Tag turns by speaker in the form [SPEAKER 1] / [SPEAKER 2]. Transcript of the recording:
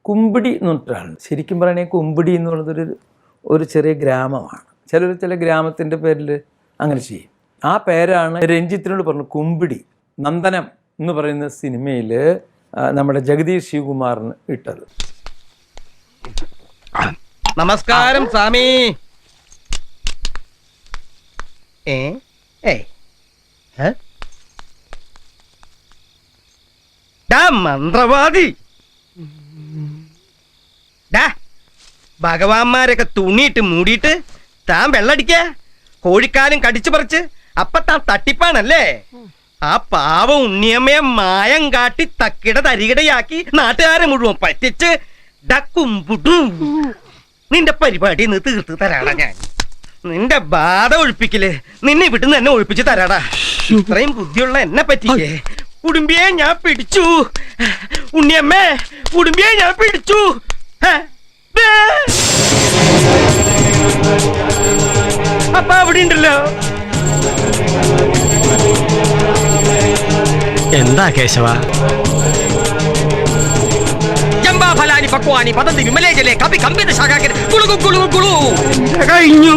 [SPEAKER 1] കുമ്പിടി എന്ന് പറഞ്ഞിട്ടാണ്. ശരിക്കും പറയുകയാണെങ്കിൽ കുമ്പിടി എന്നുള്ളതൊരു ഒരു ചെറിയ ഗ്രാമമാണ്. ചില ഗ്രാമത്തിൻ്റെ പേരിൽ അങ്ങനെ ചെയ്യും. ആ പേരാണ് രഞ്ജിത്തിനോട് പറഞ്ഞു കുമ്പിടി. നന്ദനം എന്ന് പറയുന്ന സിനിമയിൽ നമ്മുടെ ജഗദീഷ് ശിവകുമാറിന് ഇട്ടത്.
[SPEAKER 2] നമസ്കാരം സ്വാമി. മന്ത്രവാദി ഭഗവാന്മാരൊക്കെ തുണിയിട്ട് മൂടിയിട്ട് താൻ വെള്ളടിക്ക കോഴിക്കാലും കടിച്ചു പറിച്ച് അപ്പൊ താൻ തട്ടിപ്പാണല്ലേ. ആ പാവം ഉണ്ണിയമ്മയെ മായം കാട്ടി തക്കിട തരികിടയാക്കി നാട്ടുകാരെ മുഴുവൻ പറ്റിച്ച് നിന്റെ പരിപാടി നിന്ന് തീർത്ത് തരാടാ ഞാൻ. നിന്റെ ബാധ ഒഴിപ്പിക്കല് നിന്നെ വിട്ടുന്ന് എന്നെ ഒഴിപ്പിച്ച് തരാടാ. ഇത്രയും ബുദ്ധിയുള്ള എന്നെ പറ്റിക്കേ. കുടുംബിയെ ഞാൻ പിടിച്ചു. ഉണ്ണിയമ്മേ കുടുംബിയെ ഞാൻ പിടിച്ചു. അപ്പ അവിടെ ഉണ്ടല്ലോ.
[SPEAKER 3] എന്താ കേശവ?
[SPEAKER 2] ഫലാനി പക്വാനി പദന്തി വിമലേജലെ കവി കമ്പിത ശാഖാകൻ കുളു കുളു കുളു കഴിഞ്ഞു.